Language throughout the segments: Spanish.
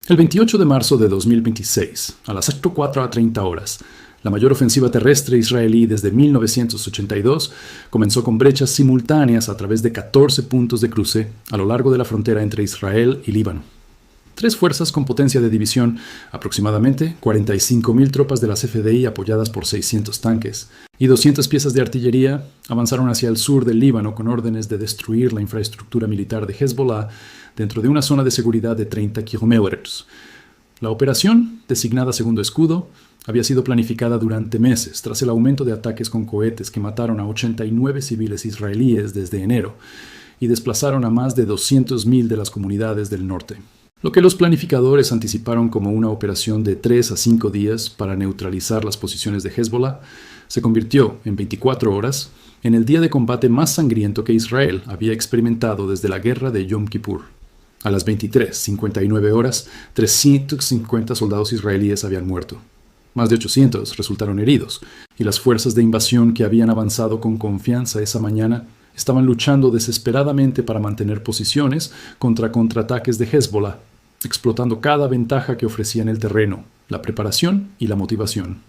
El 28 de marzo de 2026, a las 4:30 horas, la mayor ofensiva terrestre israelí desde 1982 comenzó con brechas simultáneas a través de 14 puntos de cruce a lo largo de la frontera entre Israel y Líbano. Tres fuerzas con potencia de división, aproximadamente 45.000 tropas de las FDI apoyadas por 600 tanques y 200 piezas de artillería, avanzaron hacia el sur del Líbano con órdenes de destruir la infraestructura militar de Hezbollah dentro de una zona de seguridad de 30 kilómetros. La operación, designada Segundo Escudo, había sido planificada durante meses tras el aumento de ataques con cohetes que mataron a 89 civiles israelíes desde enero y desplazaron a más de 200.000 de las comunidades del norte. Lo que los planificadores anticiparon como una operación de 3 a 5 días para neutralizar las posiciones de Hezbollah se convirtió en 24 horas en el día de combate más sangriento que Israel había experimentado desde la guerra de Yom Kippur. A las 23:59 horas, 350 soldados israelíes habían muerto. Más de 800 resultaron heridos, y las fuerzas de invasión que habían avanzado con confianza esa mañana estaban luchando desesperadamente para mantener posiciones contra contraataques de Hezbollah, explotando cada ventaja que ofrecía en el terreno, la preparación y la motivación.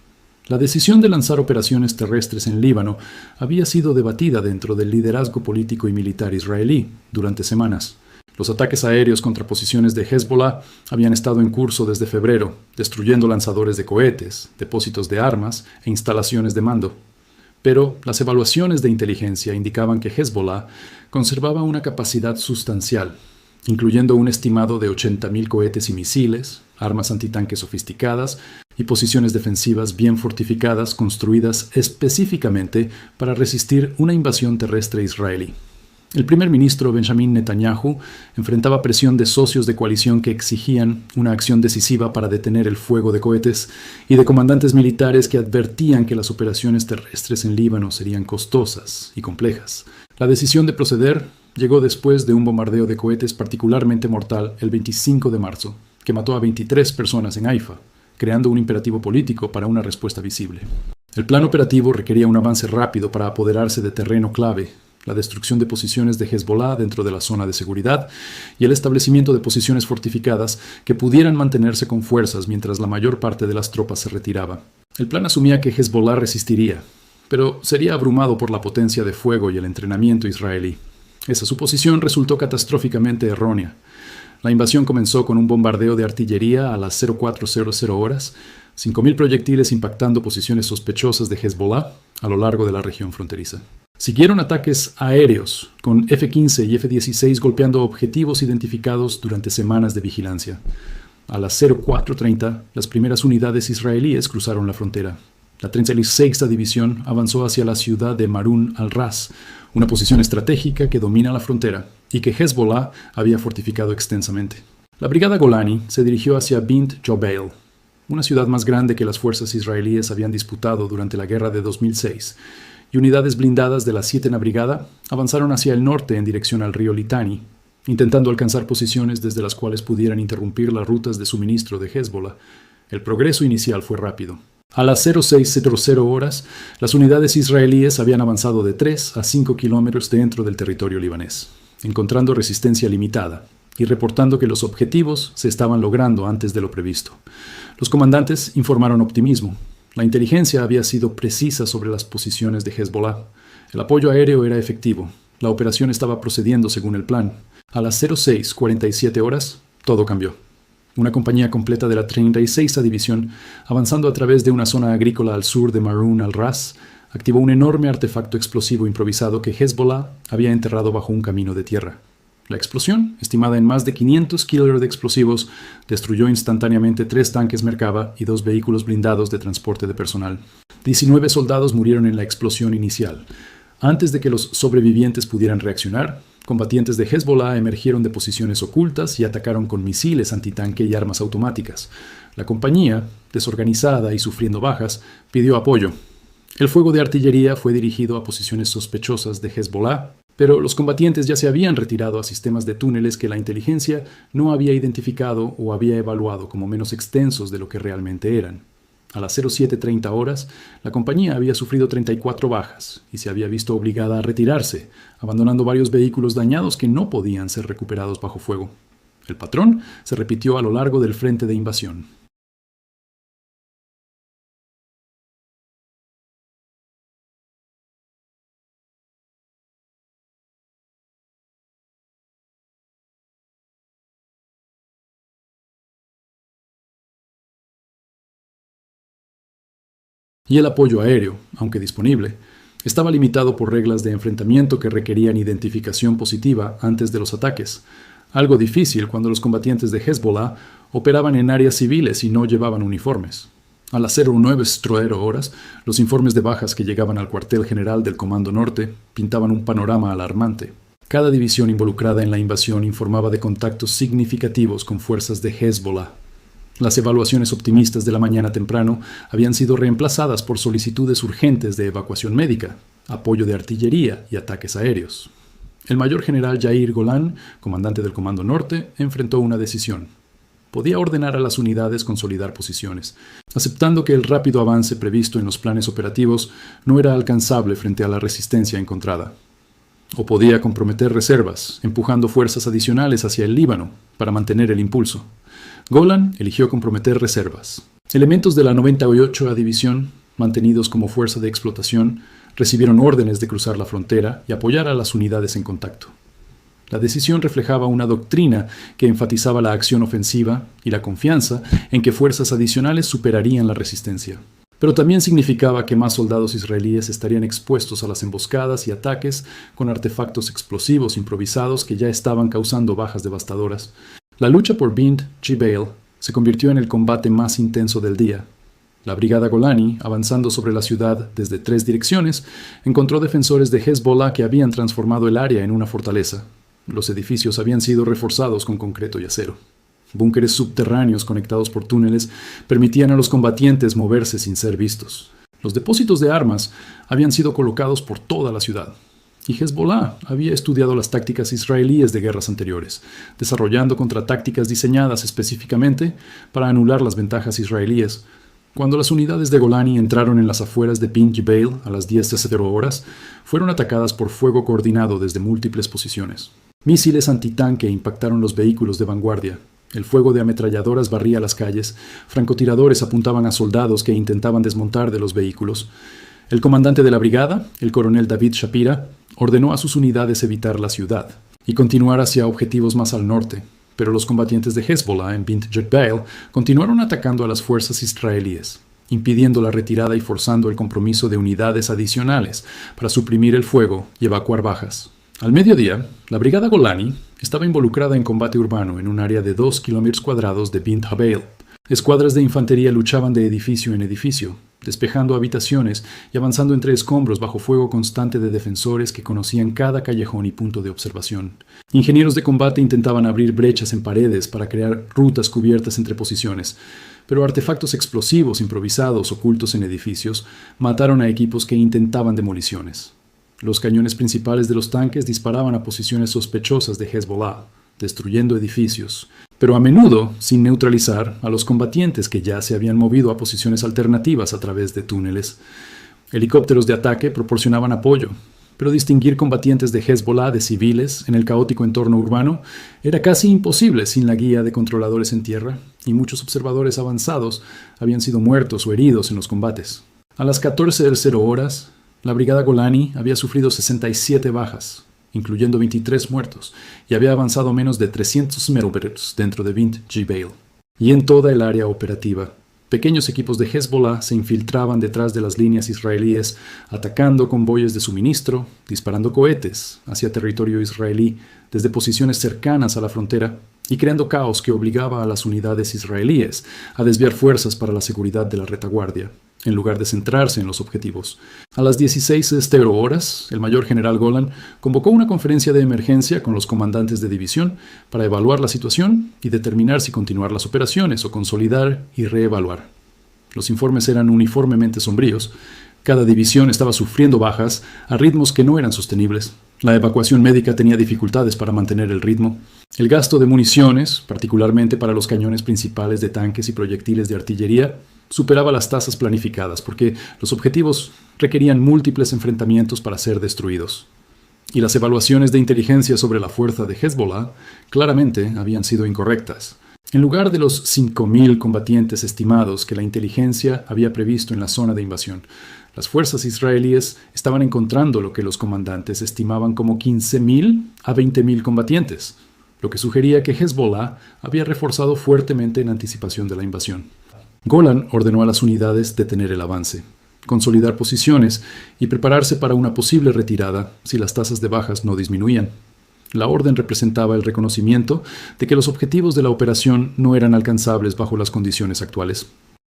La decisión de lanzar operaciones terrestres en Líbano había sido debatida dentro del liderazgo político y militar israelí durante semanas. Los ataques aéreos contra posiciones de Hezbollah habían estado en curso desde febrero, destruyendo lanzadores de cohetes, depósitos de armas e instalaciones de mando. Pero las evaluaciones de inteligencia indicaban que Hezbollah conservaba una capacidad sustancial, incluyendo un estimado de 80.000 cohetes y misiles, armas antitanque sofisticadas y posiciones defensivas bien fortificadas construidas específicamente para resistir una invasión terrestre israelí. El primer ministro Benjamin Netanyahu enfrentaba presión de socios de coalición que exigían una acción decisiva para detener el fuego de cohetes y de comandantes militares que advertían que las operaciones terrestres en Líbano serían costosas y complejas. La decisión de proceder llegó después de un bombardeo de cohetes particularmente mortal el 25 de marzo, que mató a 23 personas en Haifa, creando un imperativo político para una respuesta visible. El plan operativo requería un avance rápido para apoderarse de terreno clave, la destrucción de posiciones de Hezbollah dentro de la zona de seguridad y el establecimiento de posiciones fortificadas que pudieran mantenerse con fuerzas mientras la mayor parte de las tropas se retiraba. El plan asumía que Hezbollah resistiría, pero sería abrumado por la potencia de fuego y el entrenamiento israelí. Esa suposición resultó catastróficamente errónea. La invasión comenzó con un bombardeo de artillería a las 04:00 horas, 5.000 proyectiles impactando posiciones sospechosas de Hezbollah a lo largo de la región fronteriza. Siguieron ataques aéreos, con F-15 y F-16 golpeando objetivos identificados durante semanas de vigilancia. A las 04:30, las primeras unidades israelíes cruzaron la frontera. La 36ª División avanzó hacia la ciudad de Marun al-Ras, una posición estratégica que domina la frontera y que Hezbollah había fortificado extensamente. La brigada Golani se dirigió hacia Bint Jobel, una ciudad más grande que las fuerzas israelíes habían disputado durante la guerra de 2006, y unidades blindadas de la 7ª Brigada avanzaron hacia el norte en dirección al río Litani, intentando alcanzar posiciones desde las cuales pudieran interrumpir las rutas de suministro de Hezbollah. El progreso inicial fue rápido. A las 06:00 horas, las unidades israelíes habían avanzado de 3 a 5 kilómetros dentro del territorio libanés, encontrando resistencia limitada y reportando que los objetivos se estaban logrando antes de lo previsto. Los comandantes informaron optimismo. La inteligencia había sido precisa sobre las posiciones de Hezbollah. El apoyo aéreo era efectivo. La operación estaba procediendo según el plan. A las 06:47 horas, todo cambió. Una compañía completa de la 36ª División, avanzando a través de una zona agrícola al sur de Marun al-Ras, activó un enorme artefacto explosivo improvisado que Hezbollah había enterrado bajo un camino de tierra. La explosión, estimada en más de 500 kilos de explosivos, destruyó instantáneamente 3 tanques Merkava y 2 vehículos blindados de transporte de personal. 19 soldados murieron en la explosión inicial. Antes de que los sobrevivientes pudieran reaccionar, combatientes de Hezbollah emergieron de posiciones ocultas y atacaron con misiles antitanque y armas automáticas. La compañía, desorganizada y sufriendo bajas, pidió apoyo. El fuego de artillería fue dirigido a posiciones sospechosas de Hezbollah, pero los combatientes ya se habían retirado a sistemas de túneles que la inteligencia no había identificado o había evaluado como menos extensos de lo que realmente eran. A las 07:30 horas, la compañía había sufrido 34 bajas y se había visto obligada a retirarse, abandonando varios vehículos dañados que no podían ser recuperados bajo fuego. El patrón se repitió a lo largo del frente de invasión. Y el apoyo aéreo, aunque disponible, estaba limitado por reglas de enfrentamiento que requerían identificación positiva antes de los ataques, algo difícil cuando los combatientes de Hezbollah operaban en áreas civiles y no llevaban uniformes. A las 09:00 los informes de bajas que llegaban al cuartel general del Comando Norte pintaban un panorama alarmante. Cada división involucrada en la invasión informaba de contactos significativos con fuerzas de Hezbollah. Las evaluaciones optimistas de la mañana temprano habían sido reemplazadas por solicitudes urgentes de evacuación médica, apoyo de artillería y ataques aéreos. El mayor general Yair Golan, comandante del Comando Norte, enfrentó una decisión. Podía ordenar a las unidades consolidar posiciones, aceptando que el rápido avance previsto en los planes operativos no era alcanzable frente a la resistencia encontrada. O podía comprometer reservas, empujando fuerzas adicionales hacia el Líbano para mantener el impulso. Golan eligió comprometer reservas. Elementos de la 98ª División, mantenidos como fuerza de explotación, recibieron órdenes de cruzar la frontera y apoyar a las unidades en contacto. La decisión reflejaba una doctrina que enfatizaba la acción ofensiva y la confianza en que fuerzas adicionales superarían la resistencia. Pero también significaba que más soldados israelíes estarían expuestos a las emboscadas y ataques con artefactos explosivos improvisados que ya estaban causando bajas devastadoras. La lucha por Bint Jbeil se convirtió en el combate más intenso del día. La brigada Golani, avanzando sobre la ciudad desde 3 direcciones, encontró defensores de Hezbollah que habían transformado el área en una fortaleza. Los edificios habían sido reforzados con concreto y acero. Búnkeres subterráneos conectados por túneles permitían a los combatientes moverse sin ser vistos. Los depósitos de armas habían sido colocados por toda la ciudad. Y Hezbollah había estudiado las tácticas israelíes de guerras anteriores, desarrollando contratácticas diseñadas específicamente para anular las ventajas israelíes. Cuando las unidades de Golani entraron en las afueras de Bint Jbeil a las 10:00, fueron atacadas por fuego coordinado desde múltiples posiciones. Misiles antitanque impactaron los vehículos de vanguardia. El fuego de ametralladoras barría las calles. Francotiradores apuntaban a soldados que intentaban desmontar de los vehículos. El comandante de la brigada, el coronel David Shapira, ordenó a sus unidades evitar la ciudad y continuar hacia objetivos más al norte, pero los combatientes de Hezbollah en Bint Jbeil continuaron atacando a las fuerzas israelíes, impidiendo la retirada y forzando el compromiso de unidades adicionales para suprimir el fuego y evacuar bajas. Al mediodía, la brigada Golani estaba involucrada en combate urbano en un área de 2 km² de Bint Jbeil. Escuadras de infantería luchaban de edificio en edificio, despejando habitaciones y avanzando entre escombros bajo fuego constante de defensores que conocían cada callejón y punto de observación. Ingenieros de combate intentaban abrir brechas en paredes para crear rutas cubiertas entre posiciones, pero artefactos explosivos improvisados ocultos en edificios mataron a equipos que intentaban demoliciones. Los cañones principales de los tanques disparaban a posiciones sospechosas de Hezbollah, destruyendo edificios, pero a menudo sin neutralizar a los combatientes que ya se habían movido a posiciones alternativas a través de túneles. Helicópteros de ataque proporcionaban apoyo, pero distinguir combatientes de Hezbollah de civiles en el caótico entorno urbano era casi imposible sin la guía de controladores en tierra, y muchos observadores avanzados habían sido muertos o heridos en los combates. A las 14:00, la brigada Golani había sufrido 67 bajas, incluyendo 23 muertos, y había avanzado menos de 300 metros dentro de Bint Jbeil. Y en toda el área operativa, pequeños equipos de Hezbollah se infiltraban detrás de las líneas israelíes, atacando convoyes de suministro, disparando cohetes hacia territorio israelí desde posiciones cercanas a la frontera y creando caos que obligaba a las unidades israelíes a desviar fuerzas para la seguridad de la retaguardia, en lugar de centrarse en los objetivos. A las 16:00, el mayor general Golan convocó una conferencia de emergencia con los comandantes de división para evaluar la situación y determinar si continuar las operaciones o consolidar y reevaluar. Los informes eran uniformemente sombríos. Cada división estaba sufriendo bajas a ritmos que no eran sostenibles. La evacuación médica tenía dificultades para mantener el ritmo. El gasto de municiones, particularmente para los cañones principales de tanques y proyectiles de artillería, superaba las tasas planificadas porque los objetivos requerían múltiples enfrentamientos para ser destruidos. Y las evaluaciones de inteligencia sobre la fuerza de Hezbollah claramente habían sido incorrectas. En lugar de los 5.000 combatientes estimados que la inteligencia había previsto en la zona de invasión, las fuerzas israelíes estaban encontrando lo que los comandantes estimaban como 15.000 a 20.000 combatientes, lo que sugería que Hezbollah había reforzado fuertemente en anticipación de la invasión. Golan ordenó a las unidades detener el avance, consolidar posiciones y prepararse para una posible retirada si las tasas de bajas no disminuían. La orden representaba el reconocimiento de que los objetivos de la operación no eran alcanzables bajo las condiciones actuales.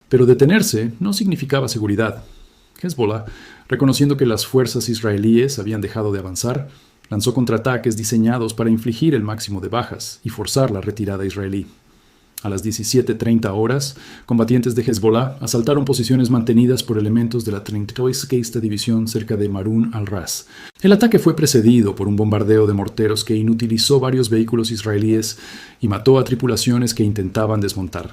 Pero detenerse no significaba seguridad. Hezbollah, reconociendo que las fuerzas israelíes habían dejado de avanzar, lanzó contraataques diseñados para infligir el máximo de bajas y forzar la retirada israelí. A las 17:30 horas, combatientes de Hezbollah asaltaron posiciones mantenidas por elementos de la 36ª División cerca de Marun al-Ras. El ataque fue precedido por un bombardeo de morteros que inutilizó varios vehículos israelíes y mató a tripulaciones que intentaban desmontar.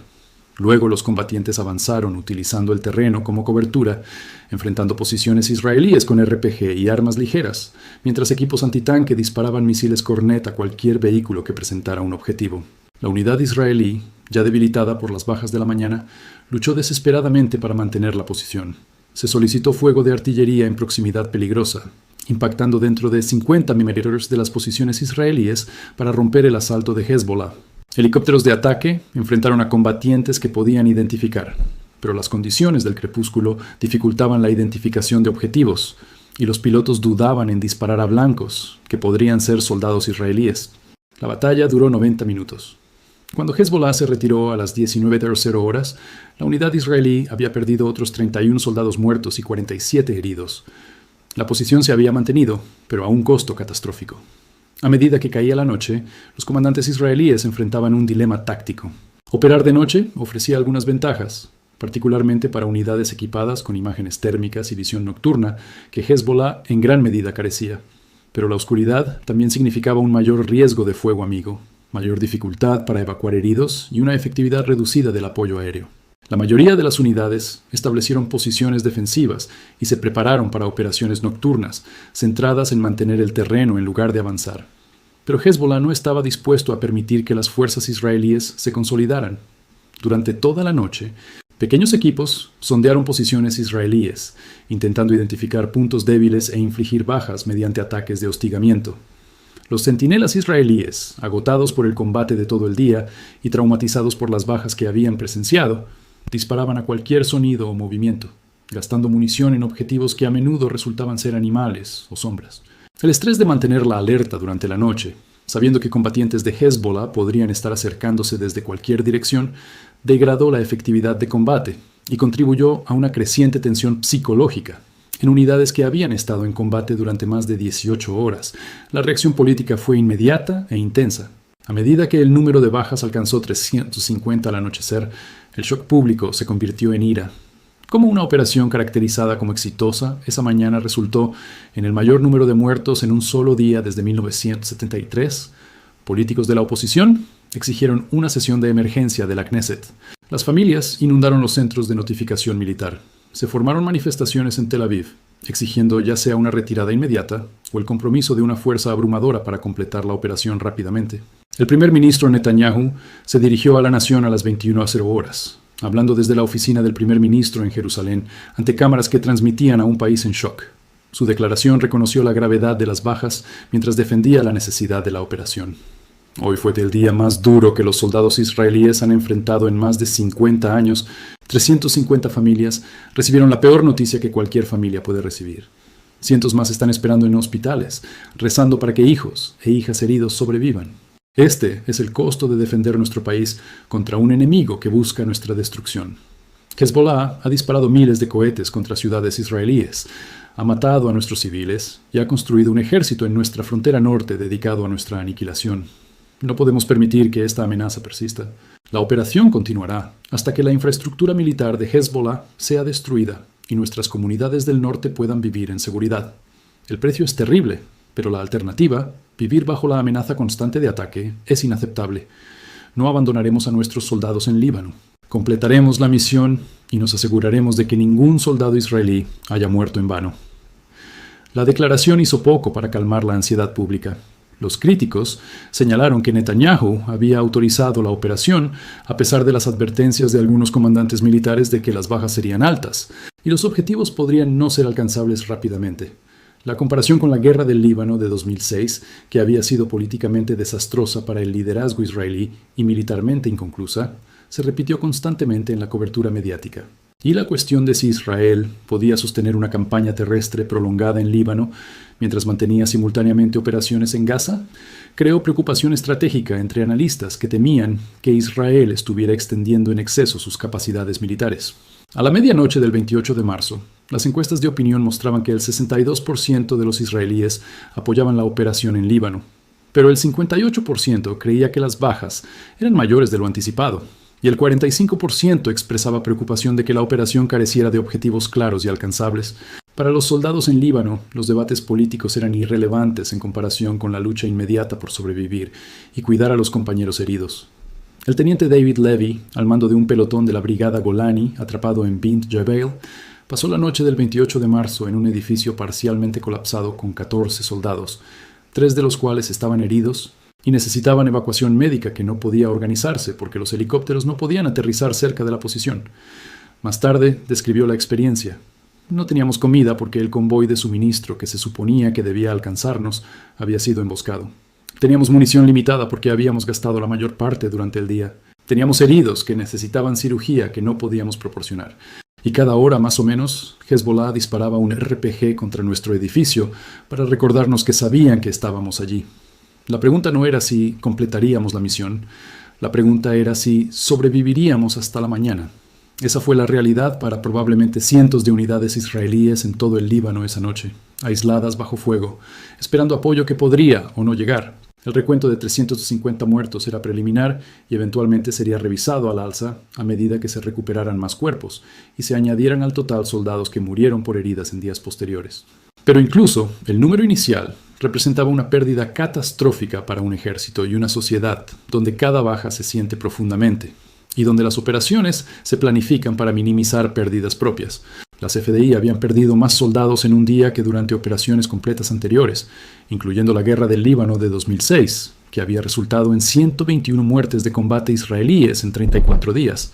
Luego los combatientes avanzaron utilizando el terreno como cobertura, enfrentando posiciones israelíes con RPG y armas ligeras, mientras equipos antitanque disparaban misiles Cornet a cualquier vehículo que presentara un objetivo. La unidad israelí, ya debilitada por las bajas de la mañana, luchó desesperadamente para mantener la posición. Se solicitó fuego de artillería en proximidad peligrosa, impactando dentro de 50 mm de las posiciones israelíes para romper el asalto de Hezbollah. Helicópteros de ataque enfrentaron a combatientes que podían identificar, pero las condiciones del crepúsculo dificultaban la identificación de objetivos, y los pilotos dudaban en disparar a blancos, que podrían ser soldados israelíes. La batalla duró 90 minutos. Cuando Hezbollah se retiró a las 19:00 horas, la unidad israelí había perdido otros 31 soldados muertos y 47 heridos. La posición se había mantenido, pero a un costo catastrófico. A medida que caía la noche, los comandantes israelíes enfrentaban un dilema táctico. Operar de noche ofrecía algunas ventajas, particularmente para unidades equipadas con imágenes térmicas y visión nocturna, que Hezbollah en gran medida carecía. Pero la oscuridad también significaba un mayor riesgo de fuego amigo, mayor dificultad para evacuar heridos y una efectividad reducida del apoyo aéreo. La mayoría de las unidades establecieron posiciones defensivas y se prepararon para operaciones nocturnas, centradas en mantener el terreno en lugar de avanzar. Pero Hezbollah no estaba dispuesto a permitir que las fuerzas israelíes se consolidaran. Durante toda la noche, pequeños equipos sondearon posiciones israelíes, intentando identificar puntos débiles e infligir bajas mediante ataques de hostigamiento. Los centinelas israelíes, agotados por el combate de todo el día y traumatizados por las bajas que habían presenciado, disparaban a cualquier sonido o movimiento, gastando munición en objetivos que a menudo resultaban ser animales o sombras. El estrés de mantener la alerta durante la noche, sabiendo que combatientes de Hezbollah podrían estar acercándose desde cualquier dirección, degradó la efectividad de combate y contribuyó a una creciente tensión psicológica. En unidades que habían estado en combate durante más de 18 horas, la reacción política fue inmediata e intensa. A medida que el número de bajas alcanzó 350 al anochecer, el shock público se convirtió en ira. Como una operación caracterizada como exitosa, esa mañana resultó en el mayor número de muertos en un solo día desde 1973. Políticos de la oposición exigieron una sesión de emergencia de la Knesset. Las familias inundaron los centros de notificación militar. Se formaron manifestaciones en Tel Aviv, exigiendo ya sea una retirada inmediata o el compromiso de una fuerza abrumadora para completar la operación rápidamente. El primer ministro Netanyahu se dirigió a la nación a las 21:00 horas, hablando desde la oficina del primer ministro en Jerusalén ante cámaras que transmitían a un país en shock. Su declaración reconoció la gravedad de las bajas mientras defendía la necesidad de la operación. Hoy fue el día más duro que los soldados israelíes han enfrentado en más de 50 años. 350 familias recibieron la peor noticia que cualquier familia puede recibir. Cientos más están esperando en hospitales, rezando para que hijos e hijas heridos sobrevivan. Este es el costo de defender nuestro país contra un enemigo que busca nuestra destrucción. Hezbollah ha disparado miles de cohetes contra ciudades israelíes, ha matado a nuestros civiles y ha construido un ejército en nuestra frontera norte dedicado a nuestra aniquilación. No podemos permitir que esta amenaza persista. La operación continuará hasta que la infraestructura militar de Hezbollah sea destruida y nuestras comunidades del norte puedan vivir en seguridad. El precio es terrible, pero la alternativa, vivir bajo la amenaza constante de ataque, es inaceptable. No abandonaremos a nuestros soldados en Líbano. Completaremos la misión y nos aseguraremos de que ningún soldado israelí haya muerto en vano. La declaración hizo poco para calmar la ansiedad pública. Los críticos señalaron que Netanyahu había autorizado la operación a pesar de las advertencias de algunos comandantes militares de que las bajas serían altas y los objetivos podrían no ser alcanzables rápidamente. La comparación con la guerra del Líbano de 2006, que había sido políticamente desastrosa para el liderazgo israelí y militarmente inconclusa, se repitió constantemente en la cobertura mediática. Y la cuestión de si Israel podía sostener una campaña terrestre prolongada en Líbano mientras mantenía simultáneamente operaciones en Gaza, creó preocupación estratégica entre analistas que temían que Israel estuviera extendiendo en exceso sus capacidades militares. A la medianoche del 28 de marzo, las encuestas de opinión mostraban que el 62% de los israelíes apoyaban la operación en Líbano, pero el 58% creía que las bajas eran mayores de lo anticipado, y el 45% expresaba preocupación de que la operación careciera de objetivos claros y alcanzables. Para los soldados en Líbano, los debates políticos eran irrelevantes en comparación con la lucha inmediata por sobrevivir y cuidar a los compañeros heridos. El teniente David Levy, al mando de un pelotón de la brigada Golani, atrapado en Bint Jbeil, pasó la noche del 28 de marzo en un edificio parcialmente colapsado con 14 soldados, 3 de los cuales estaban heridos y necesitaban evacuación médica que no podía organizarse porque los helicópteros no podían aterrizar cerca de la posición. Más tarde describió la experiencia. No teníamos comida porque el convoy de suministro que se suponía que debía alcanzarnos había sido emboscado. Teníamos munición limitada porque habíamos gastado la mayor parte durante el día. Teníamos heridos que necesitaban cirugía que no podíamos proporcionar. Y cada hora más o menos, Hezbollah disparaba un RPG contra nuestro edificio para recordarnos que sabían que estábamos allí. La pregunta no era si completaríamos la misión, la pregunta era si sobreviviríamos hasta la mañana. Esa fue la realidad para probablemente cientos de unidades israelíes en todo el Líbano esa noche, aisladas bajo fuego, esperando apoyo que podría o no llegar. El recuento de 350 muertos era preliminar y eventualmente sería revisado al alza a medida que se recuperaran más cuerpos y se añadieran al total soldados que murieron por heridas en días posteriores. Pero incluso el número inicial representaba una pérdida catastrófica para un ejército y una sociedad donde cada baja se siente profundamente y donde las operaciones se planifican para minimizar pérdidas propias. Las FDI habían perdido más soldados en un día que durante operaciones completas anteriores, incluyendo la guerra del Líbano de 2006, que había resultado en 121 muertes de combate israelíes en 34 días.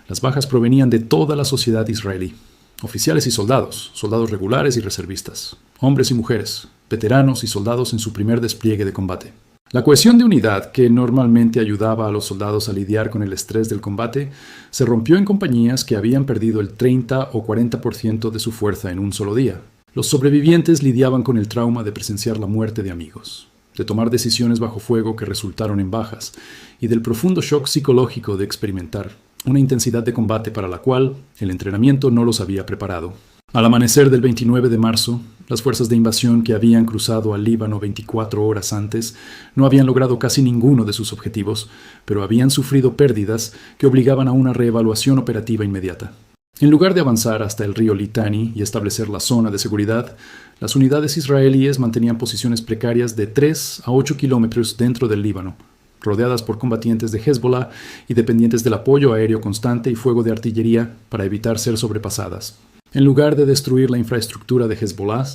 Las bajas provenían de toda la sociedad israelí. Oficiales y soldados, soldados regulares y reservistas, hombres y mujeres, veteranos y soldados en su primer despliegue de combate. La cohesión de unidad, que normalmente ayudaba a los soldados a lidiar con el estrés del combate, se rompió en compañías que habían perdido el 30 o 40% de su fuerza en un solo día. Los sobrevivientes lidiaban con el trauma de presenciar la muerte de amigos, de tomar decisiones bajo fuego que resultaron en bajas, y del profundo shock psicológico de experimentar una intensidad de combate para la cual el entrenamiento no los había preparado. Al amanecer del 29 de marzo, las fuerzas de invasión que habían cruzado al Líbano 24 horas antes no habían logrado casi ninguno de sus objetivos, pero habían sufrido pérdidas que obligaban a una reevaluación operativa inmediata. En lugar de avanzar hasta el río Litani y establecer la zona de seguridad, las unidades israelíes mantenían posiciones precarias de 3 a 8 kilómetros dentro del Líbano, rodeadas por combatientes de Hezbollah y dependientes del apoyo aéreo constante y fuego de artillería para evitar ser sobrepasadas. En lugar de destruir la infraestructura de Hezbollah,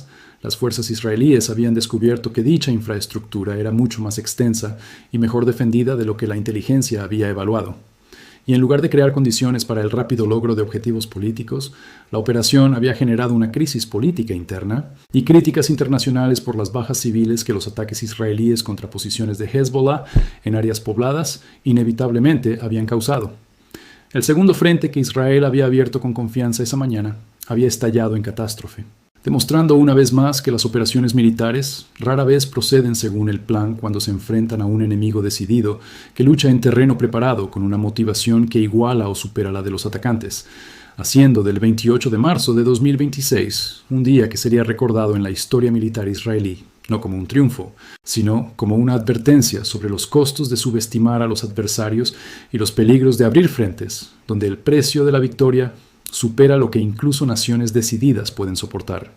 las fuerzas israelíes habían descubierto que dicha infraestructura era mucho más extensa y mejor defendida de lo que la inteligencia había evaluado. Y en lugar de crear condiciones para el rápido logro de objetivos políticos, la operación había generado una crisis política interna y críticas internacionales por las bajas civiles que los ataques israelíes contra posiciones de Hezbollah en áreas pobladas inevitablemente habían causado. El segundo frente que Israel había abierto con confianza esa mañana había estallado en catástrofe, demostrando una vez más que las operaciones militares rara vez proceden según el plan cuando se enfrentan a un enemigo decidido que lucha en terreno preparado con una motivación que iguala o supera la de los atacantes, haciendo del 28 de marzo de 2026 un día que sería recordado en la historia militar israelí, no como un triunfo, sino como una advertencia sobre los costos de subestimar a los adversarios y los peligros de abrir frentes, donde el precio de la victoria supera lo que incluso naciones decididas pueden soportar.